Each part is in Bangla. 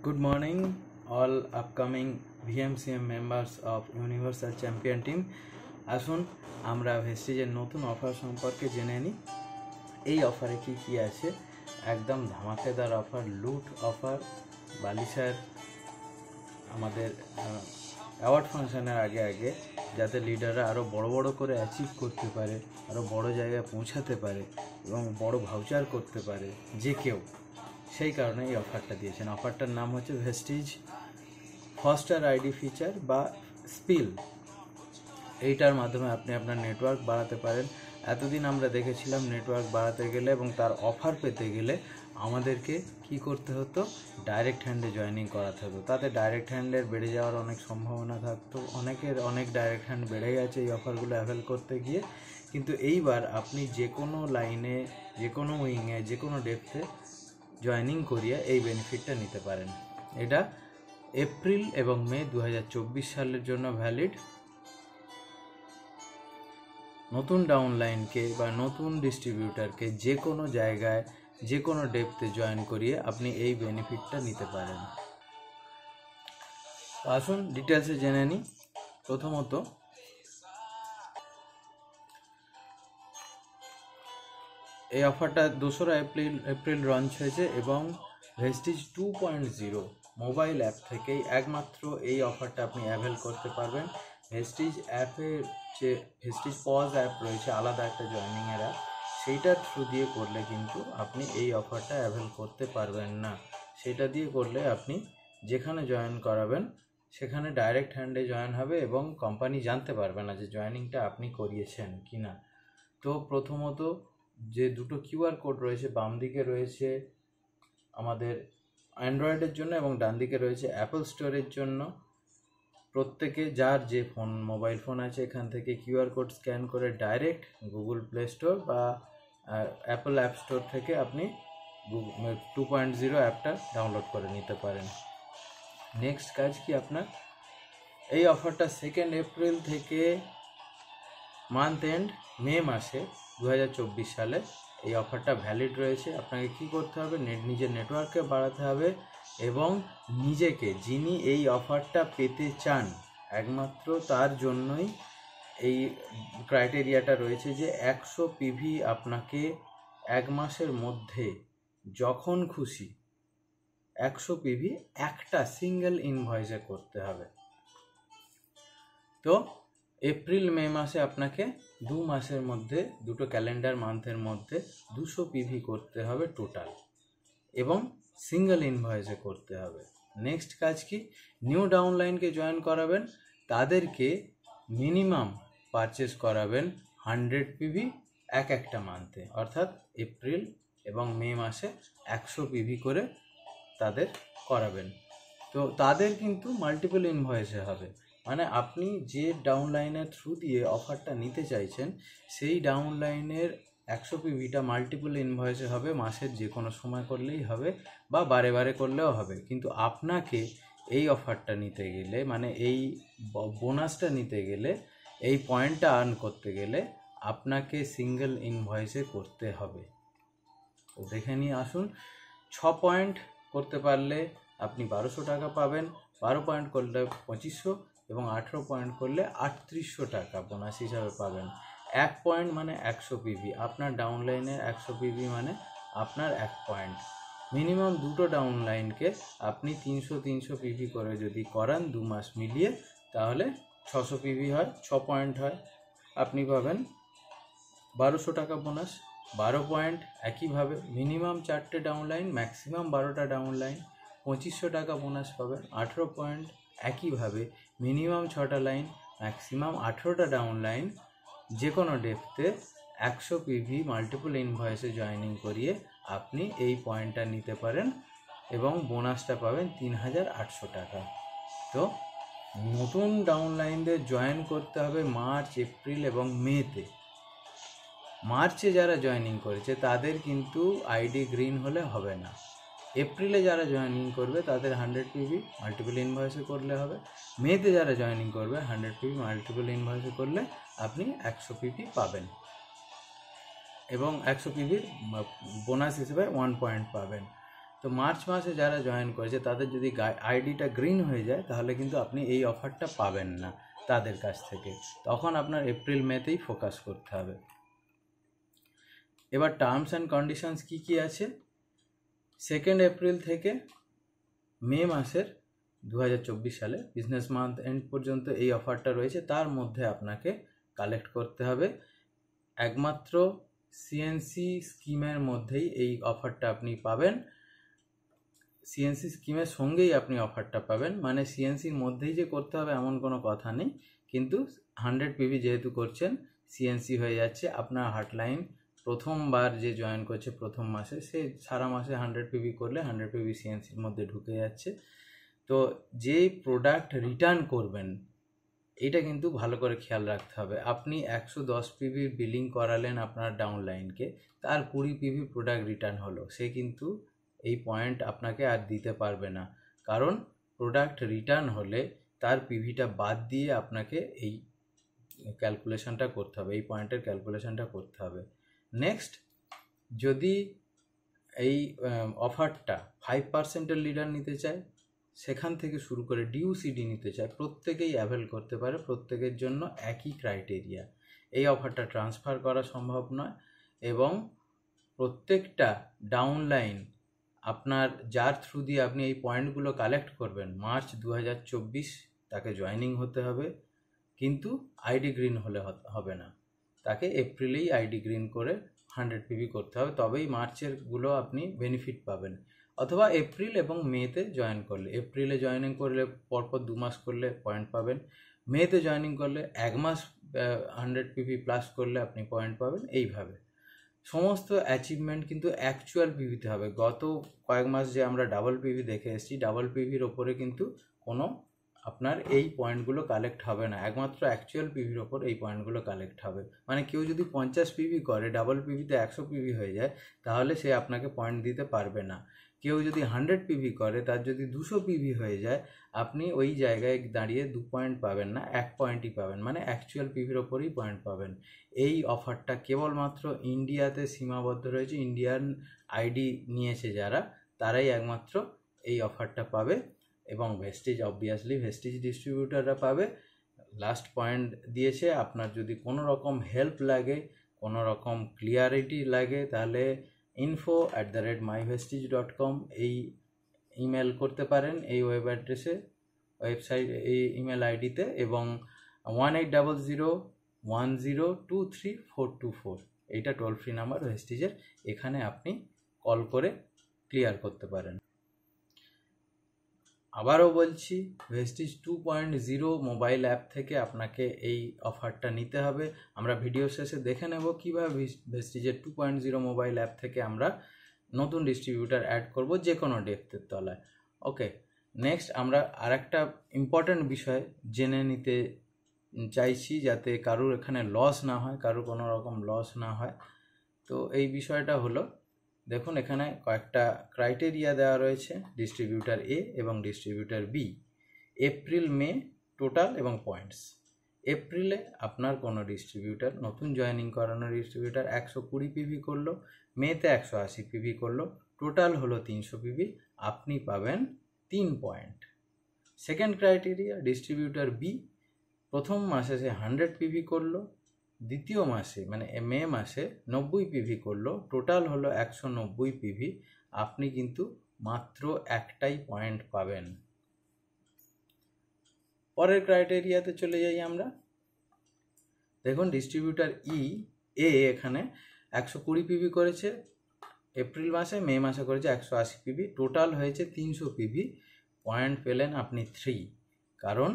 Good morning, all upcoming VMCM members of Universal Champion Team. আসুন আমরা ভেস্টিজের নতুন অফার সম্পর্কে জেনে নিই। এই অফারে কি আছে, একদম ধামাকেদার অফার, লুট অফার। বালিশার আমাদের অ্যাওয়ার্ড ফাংশনের আগে যাতে লিডাররা আরও বড় করে অ্যাচিভ করতে পারে, আরও বড় জায়গায় পৌঁছাতে পারে এবং বড় ভাউচার করতে পারে যে কেউ, সেই কারণে এই অফারটা দিয়েছেন। অফারটার নাম হচ্ছে ভেস্টিজ ফাস্টার আইডি ফিচার বা স্পিল। এইটার মাধ্যমে আপনি আপনার নেটওয়ার্ক বাড়াতে পারেন। এতদিন আমরা দেখেছিলাম নেটওয়ার্ক বাড়াতে গেলে এবং তার অফার পেতে গেলে আমাদেরকে কি করতে হতো, ডাইরেক্ট হ্যান্ডে জয়েনিং করাতে হতো। তাতে ডাইরেক্ট হ্যান্ডের বেড়ে যাওয়ার অনেক সম্ভাবনা থাকতো। অনেক ডাইরেক্ট হ্যান্ড বেড়ে গেছে এই অফারগুলো অ্যাভেল করতে গিয়ে। কিন্তু এইবার আপনি যে কোনো লাইনে, যে কোনো উইংয়ে, যে কোনো ডেপথে জয়েনিং করিয়ে এই বেনিফিটটা নিতে পারেন। এটা এপ্রিল এবং মে 2024 সালের জন্য ভ্যালিড। নতুন ডাউনলাইনকে বা নতুন ডিস্ট্রিবিউটারকে যে কোনো জায়গায়, যে কোনো ডেপথে জয়েন করিয়ে আপনি এই বেনিফিটটা নিতে পারেন। আসুন ডিটেলসে জেনে নিই। প্রথমত, এই অফারটা 2রা এপ্রিল লঞ্চ হয়েছে এবং ভেস্টিজ 2.0 মোবাইল অ্যাপ থেকেই একমাত্র এই অফারটা আপনি অ্যাভেল করতে পারবেন। ভেস্টিজ অ্যাপের যে ভেস্টিজ পজ অ্যাপ রয়েছে, আলাদা একটা জয়েনিংয়ের অ্যাপ, সেইটার থ্রু দিয়ে করলে কিন্তু আপনি এই অফারটা অ্যাভেল করতে পারবেন না। সেটা দিয়ে করলে আপনি যেখানে জয়েন করাবেন সেখানে ডাইরেক্ট হ্যান্ডে জয়েন হবে এবং কোম্পানি জানতে পারবে না যে জয়েনিংটা আপনি করিয়েছেন কি না। তো প্রথমত, যে দুটো কিউআর কোড রয়েছে, বাম দিকে রয়েছে আমাদের অ্যান্ড্রয়েডের জন্য এবং ডান দিকে রয়েছে অ্যাপল স্টোরের জন্য। প্রত্যেকে যার যে মোবাইল ফোন আছে এখান থেকে কিউআর কোড স্ক্যান করে ডাইরেক্ট গুগল প্লে স্টোর বা অ্যাপল অ্যাপ স্টোর থেকে আপনি 2.0 অ্যাপটা ডাউনলোড করে নিতে পারেন। নেক্সট কাজ কি আপনার, এই অফারটা 2 এপ্রিল থেকে মান্থ এন্ড মে মাসে 2024 সালে এই অফারটা ভ্যালিড রয়েছে। আপনাকে কি করতে হবে, নিজের নেটওয়ার্ককে বাড়াতে হবে এবং নিজেকে, যিনি এই অফারটা পেতে চান একমাত্র তার জন্যই এই ক্রাইটেরিয়াটা রয়েছে যে 100 পিভি আপনাকে 1 মাসের মধ্যে যখন খুশি 100 পিভি একটা সিঙ্গেল ইনভয়েসে করতে হবে। তো এপ্রিল মে মাসে আপনাকে 2 মাসের মধ্যে, দুটো ক্যালেন্ডার মান্থের মধ্যে 200 পিভি করতে হবে টোটাল এবং সিঙ্গেল ইনভয়েসে করতে হবে। নেক্সট কাজ কি, নিউ ডাউনলাইনকে জয়েন করাবেন, তাদেরকে মিনিমাম পারচেস করাবেন 100 পিভি একটা মান্থে, অর্থাৎ এপ্রিল এবং মে মাসে 100 পিভি করে তাদের করাবেন। তো তাদের কিন্তু মাল্টিপল ইনভয়েসে হবে, মানে আপনি যে ডাউনলাইনের থ্রু দিয়ে অফারটা নিতে চাইছেন সেই ডাউনলাইনের 100 পিভিটা মাল্টিপল ইনভয়েসে হবে। মাসের যে কোনো সময় করলেই হবে বা বারে করলেও হবে। কিন্তু আপনাকে এই অফারটা নিতে গেলে, মানে এই বোনাসটা নিতে গেলে, এই পয়েন্টটা আর্ন করতে গেলে আপনাকে সিঙ্গেল ইনভয়েসে করতে হবে। তো দেখে নিয়ে আসুন। 6 পয়েন্ট করতে পারলে আপনি 1200 টাকা পাবেন, 12 পয়েন্ট করলে 2500 এবং 18 পয়েন্ট করলে 3800 টাকা বোনাস হিসাবে পাবেন। 1 পয়েন্ট মানে 100 পিভি, আপনার ডাউনলাইনে 100 পিভি মানে আপনার 1 পয়েন্ট। মিনিমাম দুটো ডাউনলাইনকে আপনি 300 পিভি করে যদি করান 2 মাস মিলিয়ে, তাহলে 600 পিভি হয়, 6 পয়েন্ট হয়, আপনি পাবেন 1200 টাকা বোনাস। 12 পয়েন্ট একইভাবে মিনিমাম 4টে ডাউনলাইন, ম্যাক্সিমাম 12টা ডাউনলাইন, 2500 টাকা বোনাস পাবেন। 18 পয়েন্ট একইভাবে মিনিমাম 6টা লাইন, ম্যাক্সিমাম 18টা ডাউনলাইন, যে কোনো ডেপথে 100 পিভি মাল্টিপল ইনভয়েসে জয়েনিং করিয়ে আপনি এই পয়েন্টটা নিতে পারেন এবং বোনাসটা পাবেন 3800 টাকা। তো নতুন ডাউনলাইনদের জয়েন করতে হবে মার্চ, এপ্রিল এবং মেতে। মার্চে যারা জয়েনিং করেছে তাদের কিন্তু আইডি গ্রিন হলে হবে না। এপ্রিলে যারা জয়েনিং করবে তাদের 100 পিভি মাল্টিপল ইনভয়েসে করলে হবে। মেতে যারা জয়েনিং করবে 100 পিভি মাল্টিপল ইনভয়েসে করলে আপনি 100 পিভি পাবেন এবং 100 পিভির বোনাস হিসেবে 1 পয়েন্ট পাবেন। তো মার্চ মাসে যারা জয়েন করেছে তাদের যদি আইডিটা গ্রিন হয়ে যায় তাহলে কিন্তু আপনি এই অফারটা পাবেন না তাদের কাছ থেকে, তখন আপনার এপ্রিল মেতেই ফোকাস করতে হবে। এবার টার্মস অ্যান্ড কন্ডিশনস কি কি আছে, 2 এপ্রিল থেকে মে মাসের 2024 সালে বিজনেস মান্থ এন্ড পর্যন্ত এই অফারটা রয়েছে। তার মধ্যে আপনাকে কালেক্ট করতে হবে, একমাত্র সিএনসি স্কিমের মধ্যেই এই অফারটা আপনি পাবেন, সিএনসি স্কিমের সঙ্গেই আপনি অফারটা পাবেন। মানে সিএনসির মধ্যেই যে করতে হবে এমন কোনো কথা নেই, কিন্তু 100 পিভি যেহেতু করছেন সিএনসি হয়ে যাচ্ছে। আপনার হটলাইন প্রথমবার যে জয়েন করছে প্রথম মাসে, সে সারা মাসে 100 পিভি করলে 100 পিভি সিএনসির মধ্যে ঢুকে যাচ্ছে। তো যে প্রোডাক্ট রিটার্ন করবেন এটা কিন্তু ভালো করে খেয়াল রাখতে হবে। আপনি 110 পিভির বিলিং করালেন আপনার ডাউনলাইনকে, তার 20 পিভি প্রোডাক্ট রিটার্ন হলো, সে কিন্তু এই পয়েন্ট আপনাকে আর দিতে পারবে না, কারণ প্রোডাক্ট রিটার্ন হলে তার পিভিটা বাদ দিয়ে আপনাকে এই ক্যালকুলেশনটা করতে হবে, এই পয়েন্টের ক্যালকুলেশনটা করতে হবে। নেক্সট, যদি এই অফারটা 5%-এর লিডার নিতে চায়, সেখান থেকে শুরু করে ডিউসিডি নিতে চায়, প্রত্যেকেই অ্যাভেল করতে পারে, প্রত্যেকের জন্য একই ক্রাইটেরিয়া। এই অফারটা ট্রান্সফার করা সম্ভব নয়, এবং প্রত্যেকটা ডাউনলাইন আপনার যার থ্রু দিয়ে আপনি এই পয়েন্টগুলো কালেক্ট করবেন, মার্চ 2024 তাকে জয়েনিং হতে হবে, কিন্তু আইডি গ্রিন হলে হবে না, তাকে এপ্রিলেই আইডি গ্রিন করে 100 পিভি করতে হবে, তবেই মার্চের গুলো আপনি বেনিফিট পাবেন। অথবা এপ্রিল এবং মেতে জয়েন করলে, এপ্রিলে জয়েনিং করলে পরপর 2 মাস করলে পয়েন্ট পাবেন, মেতে জয়েনিং করলে 1 মাস 100 পিভি প্লাস করলে আপনি পয়েন্ট পাবেন। এইভাবে সমস্ত অ্যাচিভমেন্ট কিন্তু অ্যাকচুয়াল পিভিতে হবে। গত কয়েক মাস যে আমরা ডাবল পিভি দেখে এসেছি, ডাবল পিভির ওপরে কিন্তু কোনো আপনার এই পয়েন্টগুলো কালেক্ট হবে না, একমাত্র অ্যাকচুয়াল পিভির ওপর এই পয়েন্টগুলো কালেক্ট হবে। মানে কেউ যদি 50 পিভি করে, ডাবল পিভিতে 100 পিভি হয়ে যায়, তাহলে সে আপনাকে পয়েন্ট দিতে পারবে না। কেউ যদি 100 পিভি করে, তার যদি 200 পিভি হয়ে যায়, আপনি ওই জায়গায় দাঁড়িয়ে 2 পয়েন্ট পাবেন না, 1 পয়েন্টই পাবেন, মানে অ্যাকচুয়াল পিভির ওপরই পয়েন্ট পাবেন। এই অফারটা কেবলমাত্র ইন্ডিয়াতে সীমাবদ্ধ রয়েছে, ইন্ডিয়ান আইডি নিয়েছে যারা, তারাই একমাত্র এই অফারটা পাবে, এবং ভেস্টিজ অবভিয়াসলি ভেস্টিজ ডিস্ট্রিবিউটাররা পাবে। লাস্ট পয়েন্ট দিয়েছে, আপনার যদি কোনো রকম হেল্প লাগে, কোনো রকম ক্লিয়ারিটি লাগে, তাহলে info@myvestige.com এই ইমেল করতে পারেন, এই ওয়েব অ্যাড্রেসে, ওয়েবসাইট, এই ইমেল আইডিতে, এবং 180010232424 এইটা টোল ফ্রি নাম্বার ভেস্টিজের, এখানে আপনি কল করে ক্লিয়ার করতে পারেন। আবারও বলছি, ভেস্টিজ 2.0 মোবাইল অ্যাপ থেকে আপনাকে এই অফারটা নিতে হবে। আমরা ভিডিও শেষে দেখে নেব কীভাবে ভেস্টিজের 2.0 মোবাইল অ্যাপ থেকে আমরা নতুন ডিস্ট্রিবিউটার অ্যাড করব যে কোনো ডেপ্থের তলায়। ওকে, নেক্সট আমরা আরেকটা ইম্পর্ট্যান্ট বিষয় জেনে নিতে চাইছি, যাতে কারুর এখানে লস না হয়, কারুর কোনো রকম লস না হয়। তো এই বিষয়টা হলো, দেখুন এখানে কয়েকটা ক্রাইটেরিয়া দেওয়া রয়েছে, ডিস্ট্রিবিউটার এ এবং distributor B, April May total এবং পয়েন্টস। এপ্রিলে আপনার কোনো ডিস্ট্রিবিউটার, নতুন জয়েনিং করানো ডিস্ট্রিবিউটার 120 পিভি করলো, মেতে 180 পিভি করলো, টোটাল হলো 300 পিভি, আপনি পাবেন 3 point. Second criteria, distributor B প্রথম মাসে সে 100 পিভি করলো, দ্বিতীয় মাসে মানে মে মাসে 90 পিভি করলো, টোটাল হলো 190 পিভি, আপনি কিন্তু মাত্র একটাই পয়েন্ট পাবেন। পরের ক্রাইটেরিয়াতে চলে যাই আমরা। দেখুন ডিস্ট্রিবিউটার এ এখানে 120 পিভি করেছে এপ্রিল মাসে, মে মাসে করেছে 180 পিভি, টোটাল হয়েছে 300 পিভি, পয়েন্ট পেলেন আপনি 3, কারণ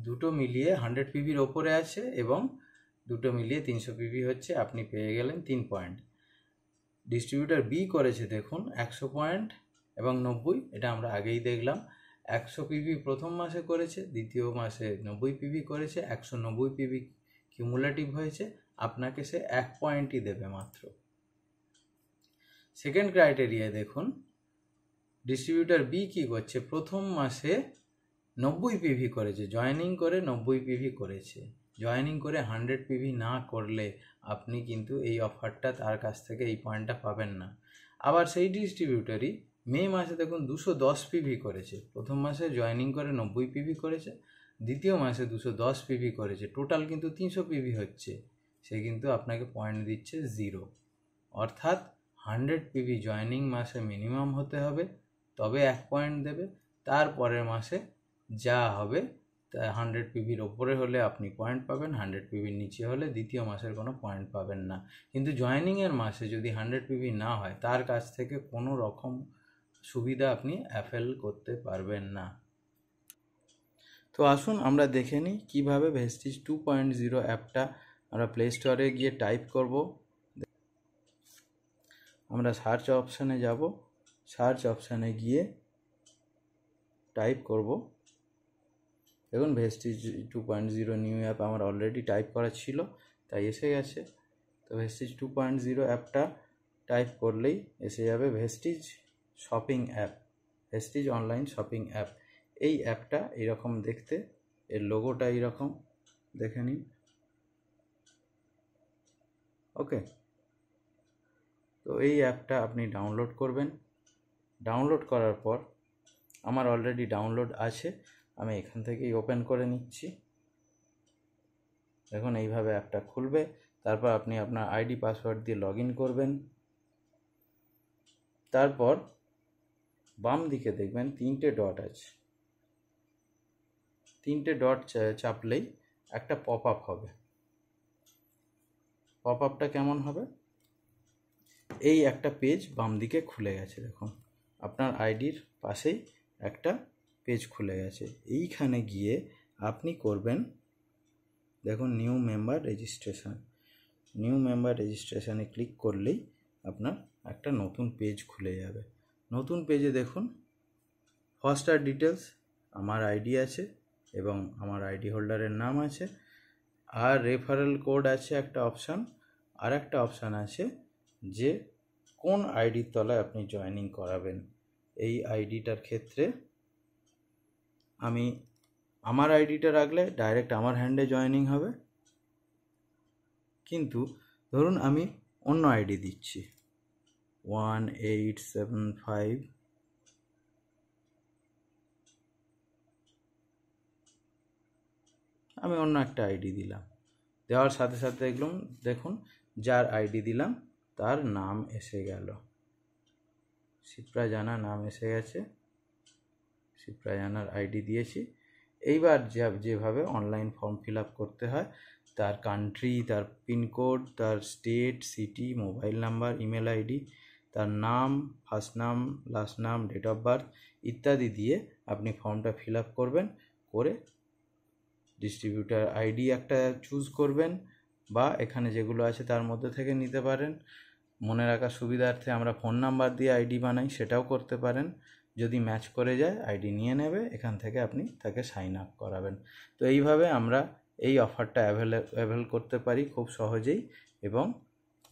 দুটো মিলিয়ে 100 পিভির ওপরে আছে এবং দুটো মিলিয়ে 300 পিভি হচ্ছে, আপনি পেয়ে গেলেন 3 পয়েন্ট। ডিস্ট্রিবিউটার বি করেছে দেখুন 100 পয়েন্ট এবং 90, এটা আমরা আগেই দেখলাম। 100 পিভি প্রথম মাসে করেছে, দ্বিতীয় মাসে 90 পিভি করেছে, 190 পিভি কিউমুলেটিভ হয়েছে, আপনাকে সে 1 পয়েন্টই দেবে মাত্র। সেকেন্ড ক্রাইটেরিয়ায় দেখুন ডিস্ট্রিবিউটার বি কী করছে, প্রথম মাসে 90 পিভি করেছে, জয়েনিং করে 90 পিভি করেছে, জয়েনিং করে 100 পিভি না করলে আপনি কিন্তু এই অফারটা তার কাছ থেকে এই পয়েন্টটা পাবেন না। আবার সেই ডিস্ট্রিবিউটারই মে মাসে দেখুন 210 পিভি করেছে, প্রথম মাসে জয়েনিং করে 90 পিভি করেছে, দ্বিতীয় মাসে 210 পিভি করেছে, টোটাল কিন্তু 300 পিভি হচ্ছে। সে কিন্তু আপনাকে পয়েন্ট দিচ্ছে 0, অর্থাৎ 100 পিভি জয়েনিং মাসে মিনিমাম হতে হবে, তবে 1 পয়েন্ট দেবে। তারপরের মাসে যা হবে 100 পিভির ওপরে হলে আপনি পয়েন্ট পাবেন, 100 পিভির নিচে হলে দ্বিতীয় মাসের কোনো পয়েন্ট পাবেন না। কিন্তু জয়েনিংয়ের মাসে যদি 100 পিভি না হয়, তার কাছ থেকে কোনো রকম সুবিধা আপনি অ্যাভেল করতে পারবেন না। তো আসুন আমরা দেখে নিই কীভাবে ভেস্টিজ 2.0 অ্যাপটা আমরা প্লে স্টোরে গিয়ে টাইপ করব। আমরা সার্চ অপশানে যাব, সার্চ অপশানে গিয়ে টাইপ করব, দেখুন ভেস্টিজ 2.0 নিউ অ্যাপ আমার অলরেডি টাইপ করা ছিল, তাই এসে গেছে। তো ভেস্টিজ 2.0 অ্যাপটা টাইপ করলেই এসে যাবে Vestige shopping app, Vestige online shopping app. এই অ্যাপটা এইরকম দেখতে, এর লোগোটা এইরকম দেখে নিন। ওকে, তো এই অ্যাপটা আপনি ডাউনলোড করবেন। ডাউনলোড করার পর আমার অলরেডি ডাউনলোড আছে, আমি এখান থেকেই ওপেন করে নিচ্ছি। দেখুন এইভাবে অ্যাপটা খুলবে। তারপর আপনি আপনার আইডি পাসওয়ার্ড দিয়ে লগ ইন করবেন। তারপর বাম দিকে দেখবেন 3টে ডট আছে, 3টে ডট চাপলেই একটা পপ আপ হবে। পপ আপটা কেমন হবে, এই একটা পেজ বাম দিকে খুলে গেছে, দেখুন আপনার আইডির পাশেই একটা পেজ খুলে গেছে। এইখানে গিয়ে আপনি করবেন, দেখুন new member registration, new member রেজিস্ট্রেশনে ক্লিক করলেই আপনার একটা নতুন পেজ খুলে যাবে। নতুন পেজে দেখুন ফার্স্টার ডিটেলস, আমার আইডি আছে এবং আমার আইডি হোল্ডারের নাম আছে, আর রেফারেল কোড আছে একটা অপশান, আর একটা অপশান আছে যে কোন আইডির তলায় আপনি জয়েনিং করাবেন। এই আইডিটার ক্ষেত্রে আমি আমার আইডিটা রাখলে ডাইরেক্ট আমার হ্যান্ডে জয়েনিং হবে, কিন্তু ধরুন আমি অন্য আইডি দিচ্ছি 1875, আমি অন্য একটা আইডি দিলাম। দেওয়ার সাথে সাথে দেখুন যার আইডি দিলাম তার নাম এসে গেল, শিপ্রা জানা নাম এসে গেছে, শিপ্রা জানার আইডি দিয়েছি। এইবার যেভাবে অনলাইন ফর্ম ফিল আপ করতে হয়, তার কান্ট্রি, তার পিনকোড, তার state, city, mobile number, email ID, তার নাম, ফার্স্ট নাম, লাস্ট নাম, ডেট অফ বার্থ ইত্যাদি দিয়ে আপনি ফর্মটা ফিল আপ করবেন। করে ডিস্ট্রিবিউটার আইডি একটা চুজ করবেন, বা এখানে যেগুলো আছে তার মধ্যে থেকে নিতে পারেন। মনে রাখার সুবিধার্থে আমরা ফোন নাম্বার দিয়ে আইডি বানাই, সেটাও করতে পারেন। যদি ম্যাচ করে যায় আইডি নিয়ে নেবে, এখান থেকে আপনি তাকে সাইন আপ করাবেন। তো এইভাবে আমরা এই অফারটা অ্যাভেল করতে পারি খুব সহজেই, এবং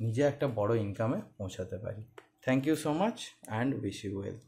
নিজে একটা বড় ইনকামে পৌঁছাতে পারি। Thank you so much and wish you wealth.